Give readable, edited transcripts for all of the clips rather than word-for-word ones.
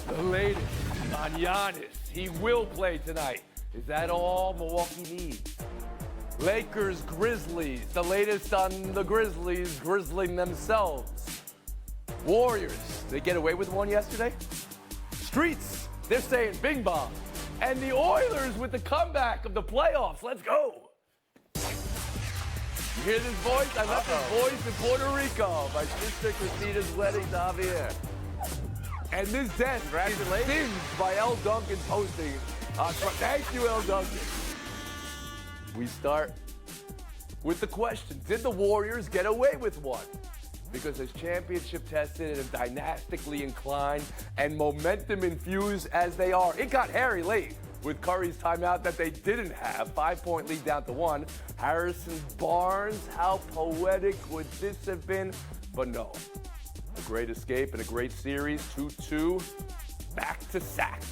The latest on Giannis. He will play tonight. Is that all Milwaukee needs? Lakers, Grizzlies. The latest on the Grizzlies grizzling themselves. Warriors. They get away with one yesterday? Streets. They're saying bing bong. And the Oilers with the comeback of the playoffs. Let's go. You hear this voice? I left this voice in Puerto Rico. My sister Christina's wedding to Javier. And this desk is singed by L. Duncan posting. Thank you, L. Duncan. We start with the question. Did the Warriors get away with one? Because as championship tested and dynastically inclined and momentum infused as they are, it got hairy late with Curry's timeout that they didn't have. 5-point lead down to 1. Harrison Barnes, how poetic would this have been? But no. A great escape and a great series. 2-2. Back to sack.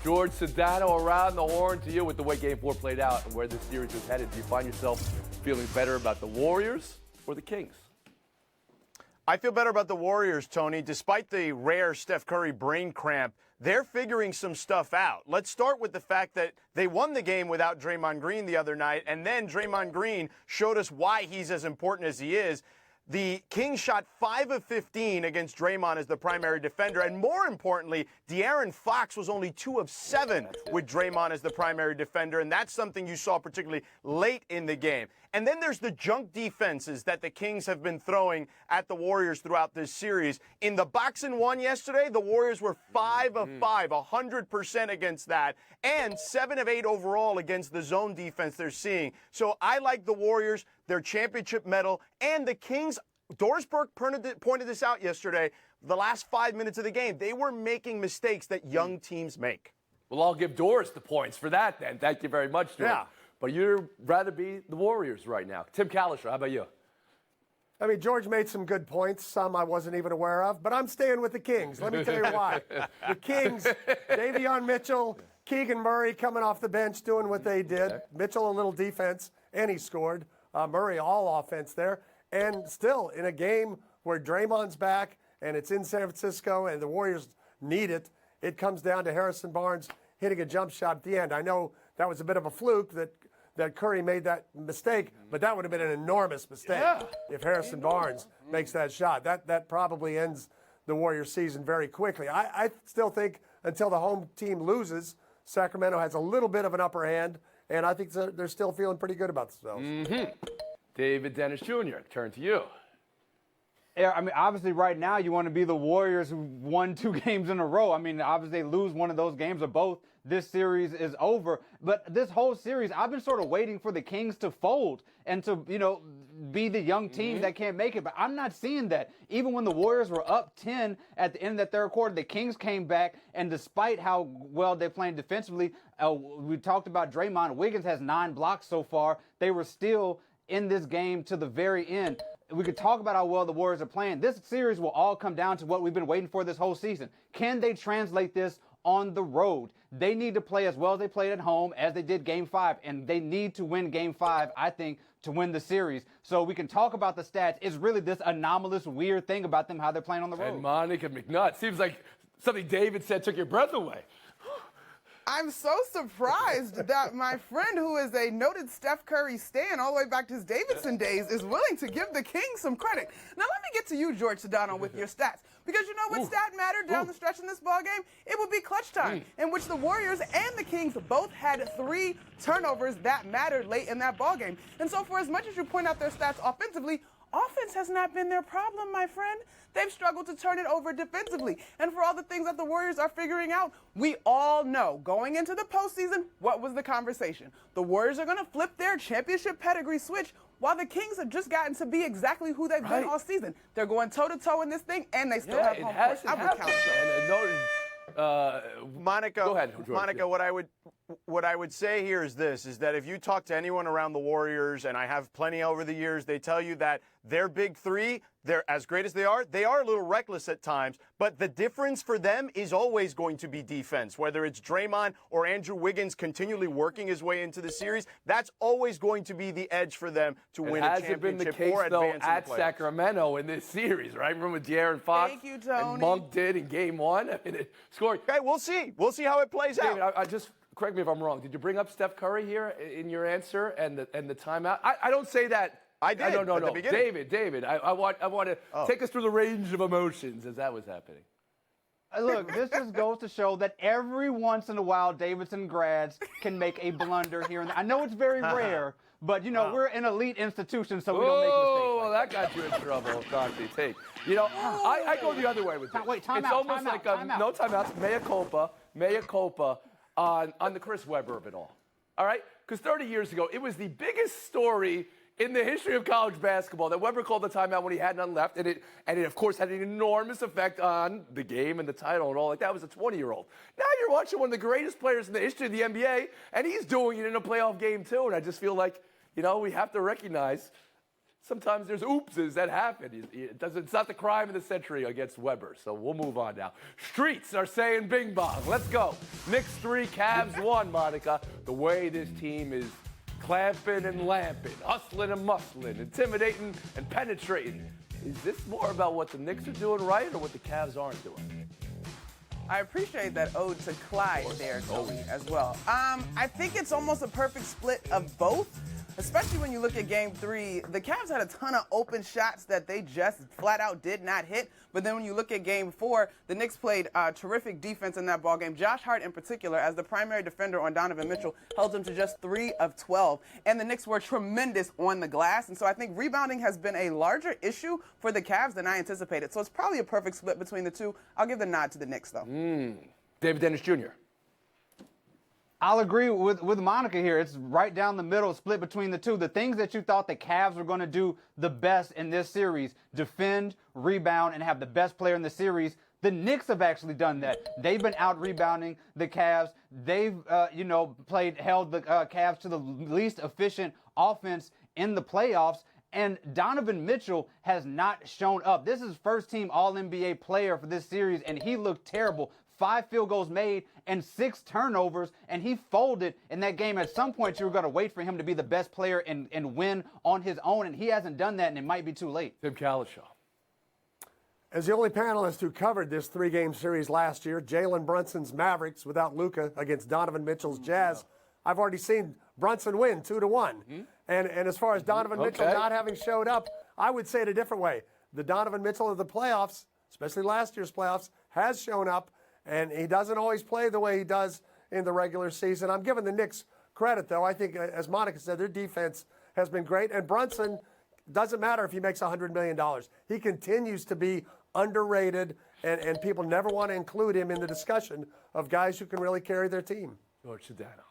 George Sedano around the horn to you with the way Game 4 played out and where this series is headed. Do you find yourself feeling better about the Warriors or the Kings? I feel better about the Warriors, Tony. Despite the rare Steph Curry brain cramp, they're figuring some stuff out. Let's start with the fact that they won the game without Draymond Green the other night, and then Draymond Green showed us why he's as important as he is. The Kings shot 5 of 15 against Draymond as the primary defender, and more importantly, De'Aaron Fox was only 2 of 7 with Draymond as the primary defender, and that's something you saw particularly late in the game. And then there's the junk defenses that the Kings have been throwing at the Warriors throughout this series. In the box and one yesterday, the Warriors were 5 of 5, 100% against that, and 7 of 8 overall against the zone defense they're seeing. So I like the Warriors, their championship medal, and the Kings. Doris Burke pointed this out yesterday. The last 5 minutes of the game, they were making mistakes that young teams make. Well, I'll give Doris the points for that then. Thank you very much, George. Yeah. But you'd rather be the Warriors right now. Tim Callister, how about you? I mean, George made some good points, some I wasn't even aware of, but I'm staying with the Kings. Let me tell you why. The Kings, Davion Mitchell, Keegan Murray coming off the bench doing what they did. Okay. Mitchell a little defense, and he scored. Murray all offense there. And still, in a game where Draymond's back and it's in San Francisco and the Warriors need it, it comes down to Harrison Barnes hitting a jump shot at the end. I know that was a bit of a fluke that Curry made that mistake, but that would have been an enormous mistake if Harrison Barnes makes that shot. That probably ends the Warriors season very quickly. I still think until the home team loses, Sacramento has a little bit of an upper hand, and I think they're still feeling pretty good about themselves. David Dennis Jr., turn to you. Yeah, I mean, obviously right now you want to be the Warriors who won 2 games in a row. I mean, obviously they lose one of those games or both, this series is over. But this whole series, I've been sort of waiting for the Kings to fold and to, be the young team that can't make it. But I'm not seeing that. Even when the Warriors were up 10 at the end of that third quarter, the Kings came back. And despite how well they're playing defensively, we talked about Draymond. Wiggins has 9 blocks so far. They were still in this game to the very end. We could talk about how well the Warriors are playing. This series will all come down to what we've been waiting for this whole season. Can they translate this on the road? They need to play as well as they played at home as they did Game 5, and they need to win Game 5, I think, to win the series. So we can talk about the stats. It's really this anomalous, weird thing about them, how they're playing on the road. And Monica McNutt. Seems like something David said took your breath away. I'm so surprised that my friend, who is a noted Steph Curry stan all the way back to his Davidson days, is willing to give the Kings some credit. Now let me get to you, George Sedano, with your stats. Because you know what stat mattered down the stretch in this ballgame? It would be clutch time, in which the Warriors and the Kings both had 3 turnovers that mattered late in that ballgame. And so for as much as you point out their stats offensively, offense has not been their problem, my friend. They've struggled to turn it over defensively. And for all the things that the Warriors are figuring out, we all know going into the postseason, what was the conversation? The Warriors are going to flip their championship pedigree switch, while the Kings have just gotten to be exactly who they've been all season. They're going toe-to-toe in this thing, and they still have home court. I would count Monica, go ahead, George. Monica, what I would say here is this, is that if you talk to anyone around the Warriors, and I have plenty over the years, they tell you that their big three, they're as great as they are a little reckless at times, but the difference for them is always going to be defense. Whether it's Draymond or Andrew Wiggins continually working his way into the series, that's always going to be the edge for them to win a championship been the case, or advance though, in the at playoffs. Sacramento in this series, right? Remember what De'Aaron Fox Thank you, Tony. and Monk did in Game 1? I mean, it scored. Okay, we'll see. We'll see how it plays David, out. I just correct me if I'm wrong. Did you bring up Steph Curry here in your answer and the timeout? I don't say that. I did No. at the beginning. David, I want to take us through the range of emotions as that was happening. Look, this just goes to show that every once in a while, Davidson grads can make a blunder here and there. I know it's very rare, but, we're an elite institution, so we don't make mistakes. Oh, well, that got you in trouble, Conti. Take. I go the other way with this. Wait, time it's out, almost time like out, time out. no timeouts, mea culpa on the Chris Webber of it all. All right? Because 30 years ago, it was the biggest story in the history of college basketball that Webber called the timeout when he had none left, and it of course had an enormous effect on the game and the title and all like that. Was a 20-year-old. Now you're watching one of the greatest players in the history of the NBA, and he's doing it in a playoff game too. And I just feel like, we have to recognize sometimes there's oopses that happen. It's not the crime of the century against Webber. So we'll move on now. Streets are saying bing bong. Let's go. Knicks 3, Cavs 1, Monica. The way this team is clamping and lamping, hustling and muscling, intimidating and penetrating. Is this more about what the Knicks are doing right or what the Cavs aren't doing? I appreciate that ode to Clyde there, Tony, as well. I think it's almost a perfect split of both. Especially when you look at Game 3, the Cavs had a ton of open shots that they just flat out did not hit. But then when you look at Game 4, the Knicks played terrific defense in that ballgame. Josh Hart, in particular, as the primary defender on Donovan Mitchell, held him to just 3 of 12. And the Knicks were tremendous on the glass. And so I think rebounding has been a larger issue for the Cavs than I anticipated. So it's probably a perfect split between the two. I'll give the nod to the Knicks, though. David Dennis Jr. I'll agree with Monica here. It's right down the middle, split between the two. The things that you thought the Cavs were going to do the best in this series, defend, rebound, and have the best player in the series, the Knicks have actually done that. They've been out-rebounding the Cavs. They've, held the Cavs to the least efficient offense in the playoffs. And Donovan Mitchell has not shown up. This is first-team All-NBA player for this series, and he looked terrible. 5 field goals made and 6 turnovers, and he folded in that game. At some point, you were going to wait for him to be the best player and win on his own, and he hasn't done that, and it might be too late. Tim Kalishaw. As the only panelist who covered this 3-game series last year, Jalen Brunson's Mavericks without Luka against Donovan Mitchell's Jazz, I've already seen Brunson win 2-1. And as far as Donovan Mitchell not having showed up, I would say it a different way. The Donovan Mitchell of the playoffs, especially last year's playoffs, has shown up. And he doesn't always play the way he does in the regular season. I'm giving the Knicks credit, though. I think, as Monica said, their defense has been great. And Brunson, doesn't matter if he makes $100 million. He continues to be underrated, and people never want to include him in the discussion of guys who can really carry their team. George Sedano.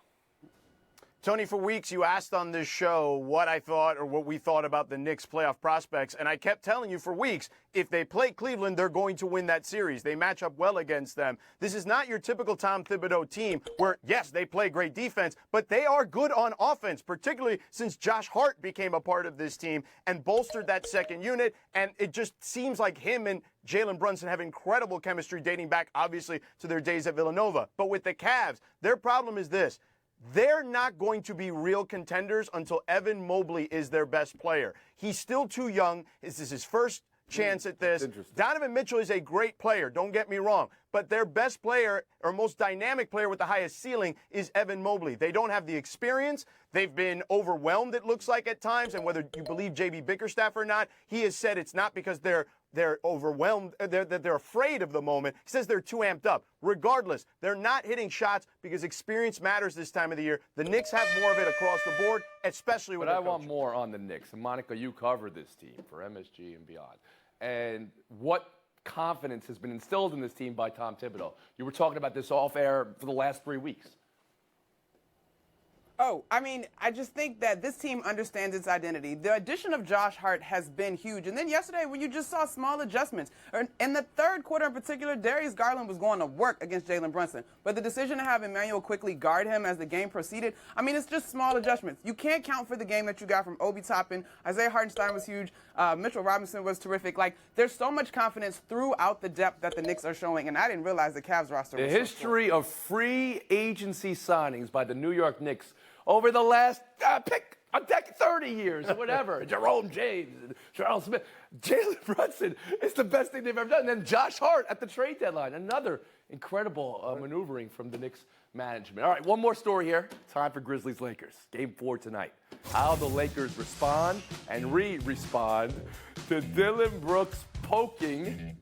Tony, for weeks you asked on this show what I thought or what we thought about the Knicks' playoff prospects, and I kept telling you for weeks, if they play Cleveland, they're going to win that series. They match up well against them. This is not your typical Tom Thibodeau team where, yes, they play great defense, but they are good on offense, particularly since Josh Hart became a part of this team and bolstered that second unit, and it just seems like him and Jalen Brunson have incredible chemistry dating back, obviously, to their days at Villanova. But with the Cavs, their problem is this. They're not going to be real contenders until Evan Mobley is their best player. He's still too young. This is his first chance at this. Donovan Mitchell is a great player, don't get me wrong. But their best player or most dynamic player with the highest ceiling is Evan Mobley. They don't have the experience. They've been overwhelmed, it looks like, at times. And whether you believe J.B. Bickerstaff or not, he has said it's not because they're overwhelmed, that they're afraid of the moment. He says they're too amped up. Regardless, they're not hitting shots because experience matters this time of the year. The Knicks have more of it across the board, especially with But their I want coaching. more on the Knicks. And Monica, you cover this team for MSG and beyond. And what confidence has been instilled in this team by Tom Thibodeau? You were talking about this off air for the last 3 weeks. Oh, I mean, I just think that this team understands its identity. The addition of Josh Hart has been huge. And then yesterday, when you just saw small adjustments, in the third quarter in particular, Darius Garland was going to work against Jalen Brunson. But the decision to have Emmanuel quickly guard him as the game proceeded, I mean, it's just small adjustments. You can't count for the game that you got from Obi Toppin. Isaiah Hartenstein was huge. Mitchell Robinson was terrific. Like, there's so much confidence throughout the depth that the Knicks are showing. And I didn't realize the Cavs roster was The history of free agency signings by the New York Knicks over the last, pick a decade, 30 years or whatever. Jerome James and Charles Smith. Jalen Brunson is the best thing they've ever done. And then Josh Hart at the trade deadline. Another incredible maneuvering from the Knicks management. All right, one more story here. Time for Grizzlies-Lakers. Game 4 tonight. How the Lakers respond and respond to Dylan Brooks poking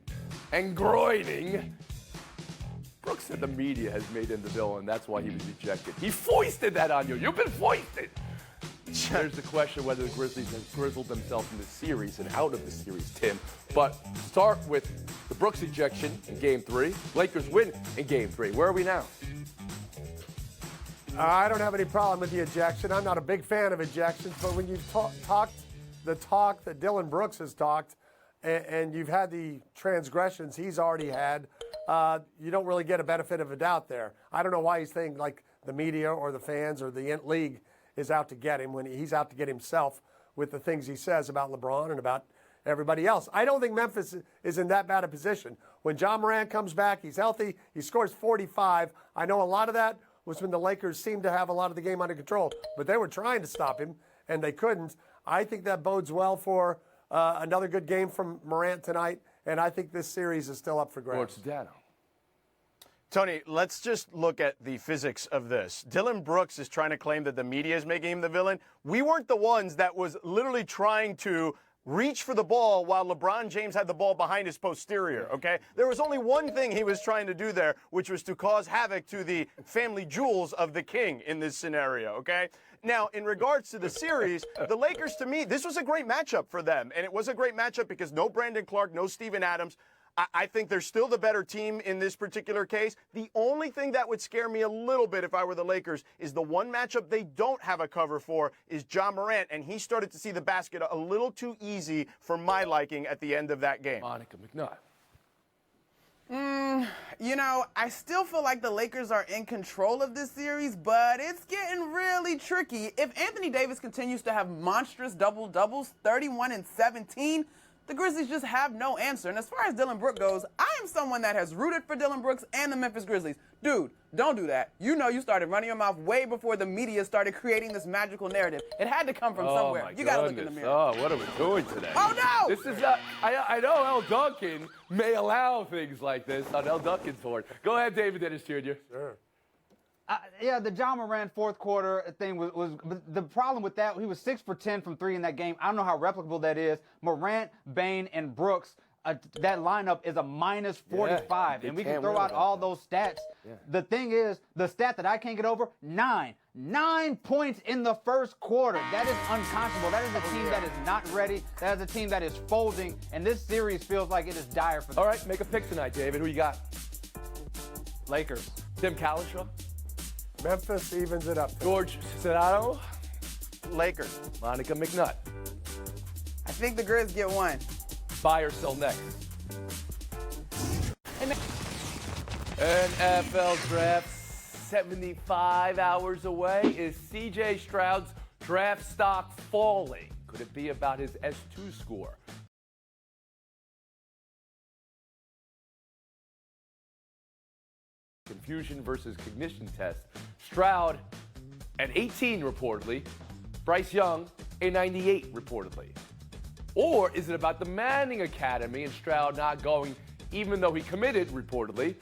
and groining. Brooks said the media has made him the villain. That's why he was ejected. He foisted that on you. You've been foisted. There's the question whether the Grizzlies have grizzled themselves in the series and out of the series, Tim. But start with the Brooks ejection in Game 3. Lakers win in Game 3. Where are we now? I don't have any problem with the ejection. I'm not a big fan of ejections, but when you've talked the talk that Dylan Brooks has talked, and you've had the transgressions he's already had, you don't really get a benefit of a doubt there. I don't know why he's thinking like the media or the fans or the league is out to get him when he's out to get himself with the things he says about LeBron and about everybody else. I don't think Memphis is in that bad a position. When John Morant comes back, he's healthy, he scores 45. I know a lot of that was when the Lakers seemed to have a lot of the game under control, but they were trying to stop him, and they couldn't. I think that bodes well for another good game from Morant tonight, and I think this series is still up for grabs. Tony, let's just look at the physics of this. Dylan Brooks is trying to claim that the media is making him the villain. We weren't the ones that was literally trying to reach for the ball while LeBron James had the ball behind his posterior, okay? There was only one thing he was trying to do there, which was to cause havoc to the family jewels of the king in this scenario, okay? Now, in regards to the series, the Lakers, to me, this was a great matchup for them. And it was a great matchup because no Brandon Clark, no Steven Adams. I think they're still the better team in this particular case. The only thing that would scare me a little bit if I were the Lakers is the one matchup they don't have a cover for is John Morant, and he started to see the basket a little too easy for my liking at the end of that game. Monica McNutt. You know, I still feel like the Lakers are in control of this series, but it's getting really tricky. If Anthony Davis continues to have monstrous double-doubles, 31 and 17, the Grizzlies just have no answer. And as far as Dylan Brooks goes, I am someone that has rooted for Dylan Brooks and the Memphis Grizzlies. Dude, don't do that. You know you started running your mouth way before the media started creating this magical narrative. It had to come from somewhere. You got to look in the mirror. Oh, what are we doing today? Oh, no! This is not, I know L. Duncan may allow things like this on L. Duncan's board. Go ahead, David Dennis Jr. Sure. Yeah, the John Morant fourth quarter thing was the problem with that. He was 6 for 10 from 3 in that game. I don't know how replicable that is. Morant, Bane, and Brooks, that lineup is a minus 45, and we can throw out all those stats. Yeah. The thing is, the stat that I can't get over, 9 points in the first quarter. That is unconscionable. That is a team that is not ready. That is a team that is folding, and this series feels like it is dire for them. All right, make a pick tonight, David. Who you got? Lakers. Tim Cowlishaw? Memphis evens it up. George Sedano? Lakers. Monica McNutt? I think the Grizz get one. Buy or sell next? NFL draft 75 hours away. Is C.J. Stroud's draft stock falling? Could it be about his S2 score? Confusion versus cognition test. Stroud at 18 reportedly. Bryce Young a 98 reportedly. Or is it about the Manning Academy and Stroud not going even though he committed reportedly?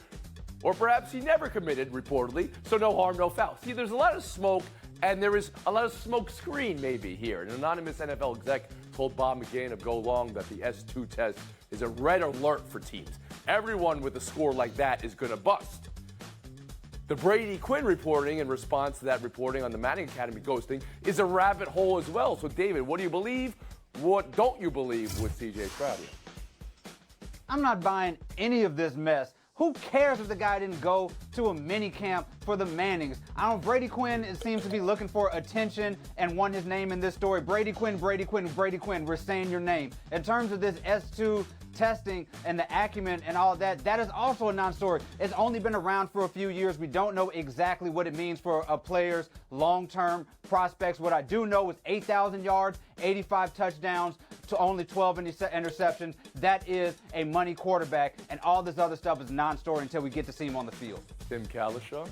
Or perhaps he never committed reportedly, so no harm, no foul. See, there's a lot of smoke, and there is a lot of smoke screen maybe here. An anonymous NFL exec told Bob McGinn of Go Long that the S2 test is a red alert for teams. Everyone with a score like that is going to bust. The Brady Quinn reporting in response to that reporting on the Manning Academy ghosting is a rabbit hole as well. So, David, what do you believe? What don't you believe with C.J. Stroud here? I'm not buying any of this mess. Who cares if the guy didn't go to a mini camp for the Mannings? I don't. Brady Quinn seems to be looking for attention and want his name in this story. Brady Quinn, Brady Quinn, Brady Quinn. We're saying your name. In terms of this S2 testing and the acumen and all that, that is also a non-story. It's only been around for a few years. We don't know exactly what it means for a player's long-term prospects. What I do know is 8,000 yards, 85 touchdowns to only 12 interceptions. That is a money quarterback, and all this other stuff is non-story until we get to see him on the field. Tim Kalishaw.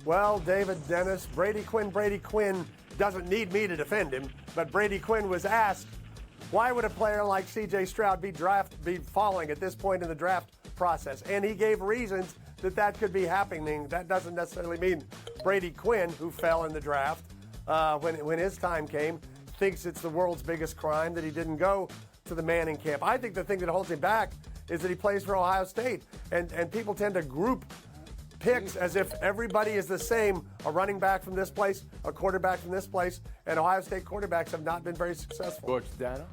Well, David Dennis, Brady Quinn doesn't need me to defend him, but Brady Quinn was asked, why would a player like C.J. Stroud be falling at this point in the draft process? And he gave reasons that could be happening. That doesn't necessarily mean Brady Quinn, who fell in the draft when his time came, thinks it's the world's biggest crime that he didn't go to the Manning camp. I think the thing that holds him back is that he plays for Ohio State, and people tend to group picks as if everybody is the same, a running back from this place, a quarterback from this place, and Ohio State quarterbacks have not been very successful. George Dana.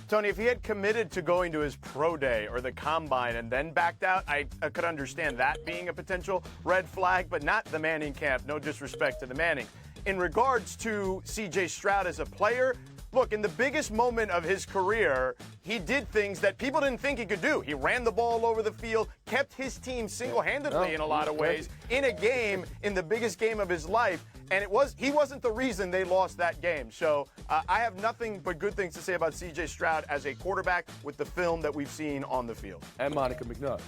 Tony, if he had committed to going to his pro day or the combine and then backed out, I could understand that being a potential red flag, but not the Manning camp. No disrespect to the Manning. In regards to C.J. Stroud as a player, look, in the biggest moment of his career, he did things that people didn't think he could do. He ran the ball over the field, kept his team single-handedly in a lot of ways in a game, in the biggest game of his life, and he wasn't the reason they lost that game. So I have nothing but good things to say about C.J. Stroud as a quarterback with the film that we've seen on the field. And Monica McNutt.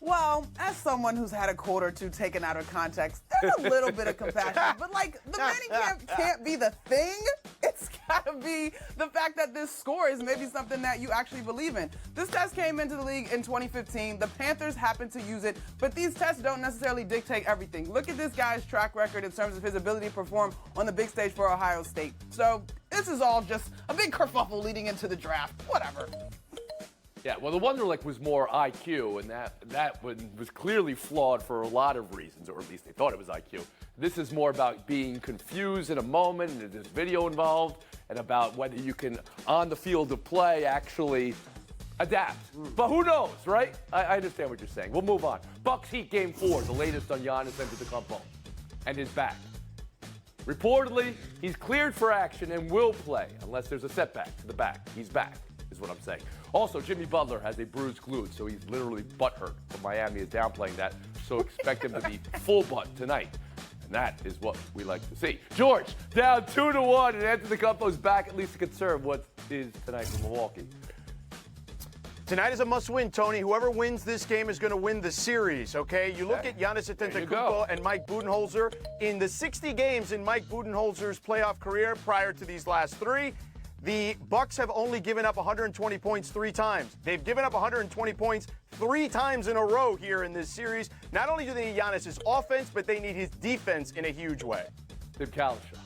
Well, as someone who's had a quote or two taken out of context, there's a little bit of compassion. But, like, the Manning camp can't be the thing. It's got to be the fact that this score is maybe something that you actually believe in. This test came into the league in 2015. The Panthers happened to use it, but these tests don't necessarily dictate everything. Look at this guy's track record in terms of his ability to perform on the big stage for Ohio State. So this is all just a big kerfuffle leading into the draft. Whatever. Yeah, well, the Wonderlic was more IQ, and that one was clearly flawed for a lot of reasons, or at least they thought it was IQ. This is more about being confused in a moment, and there's video involved, and about whether you can, on the field of play, actually adapt. But who knows, right? I understand what you're saying. We'll move on. Bucks Heat Game 4, the latest on Giannis Antetokounmpo and his back. Reportedly, he's cleared for action and will play unless there's a setback to the back. He's back, is what I'm saying. Also, Jimmy Butler has a bruised glute, so he's literally butthurt. But Miami is downplaying that, so expect him to be full butt tonight. And that is what we like to see. George, down 2-1, and Antetokounmpo's back, at least to confirm what is tonight for Milwaukee. Tonight is a must-win, Tony. Whoever wins this game is going to win the series, okay? You look at Giannis Antetokounmpo and Mike Budenholzer. In the 60 games in Mike Budenholzer's playoff career prior to these last three, the Bucks have only given up 120 points 3 times. They've given up 120 points 3 times in a row here in this series. Not only do they need Giannis' offense, but they need his defense in a huge way. Tim Kalishaw.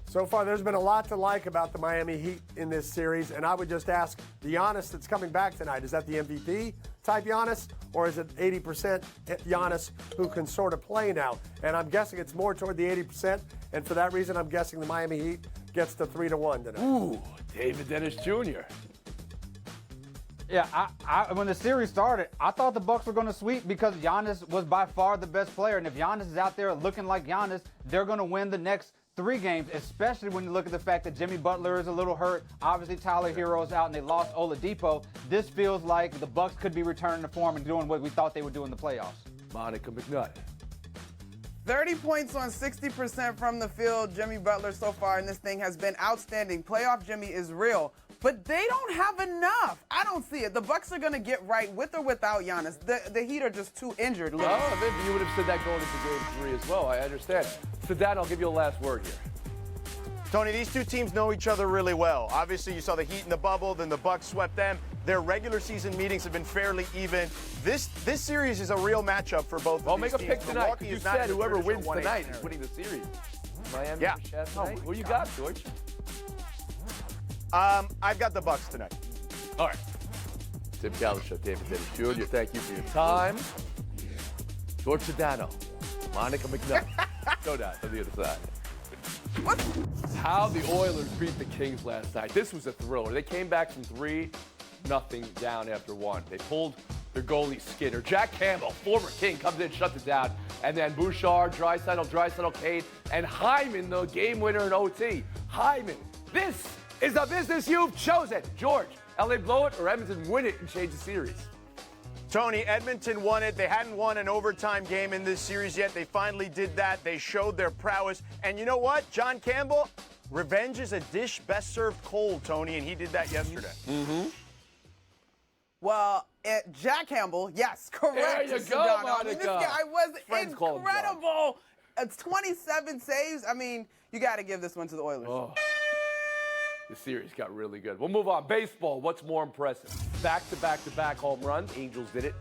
So far, there's been a lot to like about the Miami Heat in this series, and I would just ask the Giannis that's coming back tonight, is that the MVP type Giannis, or is it 80% Giannis who can sort of play now? And I'm guessing it's more toward the 80%, and for that reason, I'm guessing the Miami Heat gets to 3-1 tonight. Ooh, David Dennis Jr. Yeah, when the series started, I thought the Bucks were going to sweep because Giannis was by far the best player. And if Giannis is out there looking like Giannis, they're going to win the next 3 games, especially when you look at the fact that Jimmy Butler is a little hurt. Obviously, Tyler Hero's out, and they lost Oladipo. This feels like the Bucks could be returning to form and doing what we thought they would do in the playoffs. Monica McNutt. 30 points on 60% from the field. Jimmy Butler so far in this thing has been outstanding. Playoff Jimmy is real, but they don't have enough. I don't see it. The Bucks are going to get right with or without Giannis. The Heat are just too injured. Oh, maybe you would have said that going into Game 3 as well. I understand. So, Dan, I'll give you a last word here. Tony, these two teams know each other really well. Obviously, you saw the Heat in the bubble, then the Bucks swept them. Their regular season meetings have been fairly even. This series is a real matchup for both I'll of these make a teams. pick tonight. Milwaukee You is not said in the whoever wins traditional 1-8 tonight is scenario. winning the series. Miami Yeah. versus Jazz tonight? Who you got, George? I've got the Bucks tonight. All right. Tim Kalishaw, David Dennis Jr., thank you for your time. George Sedano, Monica McNutt. Go down on the other side. How the Oilers beat the Kings last night. This was a thriller. They came back from 3 nothing down after one. They pulled their goalie Skinner. Jack Campbell, former King, comes in, shuts it down. And then Bouchard, Draisaitl, Kane, and Hyman, the game winner in OT. Hyman, this is the business you've chosen. George, LA blow it or Edmonton win it and change the series? Tony, Edmonton won it. They hadn't won an overtime game in this series yet. They finally did that. They showed their prowess. And you know what? John Campbell, revenge is a dish best served cold, Tony, and he did that yesterday. Well, Jack Campbell, yes, correct. There you go, Sedano. I mean, Monica. this guy was Friends call him John. incredible. It's 27 saves. I mean, you got to give this one to the Oilers. Oh. The series got really good. We'll move on. Baseball, what's more impressive? Back-to-back-to-back home runs. Angels did it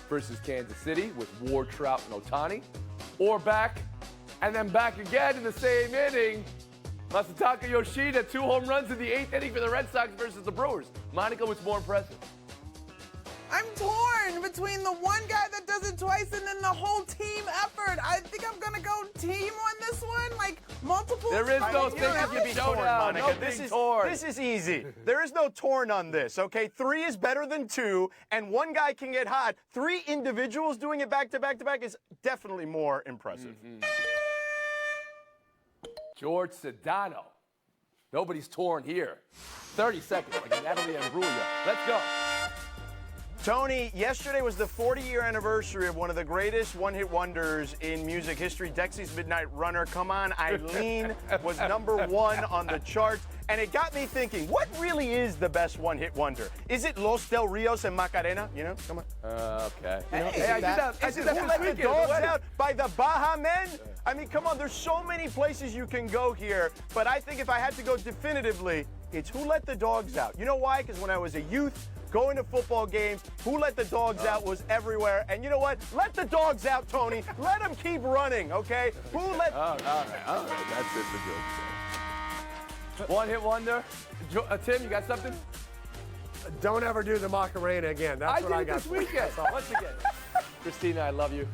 versus Kansas City with Ward, Trout, and Ohtani. Or back, and then back again in the same inning. Masataka Yoshida, 2 home runs in the 8th inning for the Red Sox versus the Brewers. Monica, what's more impressive? I'm torn between the one guy that does it twice and then the whole team effort. I think I'm going to go team on this one, like multiple. There is no times. thing you be torn, Monica. This is easy. There is no torn on this, okay? 3 is better than 2, and one guy can get hot. 3 individuals doing it back-to-back-to-back is definitely more impressive. George Sedano. Nobody's torn here. 30 seconds, like Natalie Imbruglia. Let's go. Tony, yesterday was the 40-year anniversary of one of the greatest one-hit wonders in music history, Dexy's Midnight Runner. Come On, Eileen was #1 on the charts. And it got me thinking, what really is the best one-hit wonder? Is it Los Del Rios and Macarena? You know, come on. Okay. You know, Hey, is I it did that? that. I Is did it that Who this Let the weekend at the Dogs wedding. Out by the Baja Men? I mean, come on, there's so many places you can go here. But I think if I had to go definitively, it's Who Let the Dogs Out. You know why? Because when I was a youth, going to football games, Who Let the Dogs Out was everywhere. And you know what? Let the dogs out, Tony. Let them keep running, okay? Who let... All right. That's it for George. One-hit wonder. Tim, you got something? Don't ever do the Macarena again. That's what I did it got. this weekend. Once again. Christina, I love you.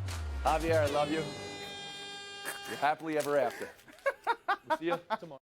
Javier, I love you. You're happily ever after. We'll see you tomorrow.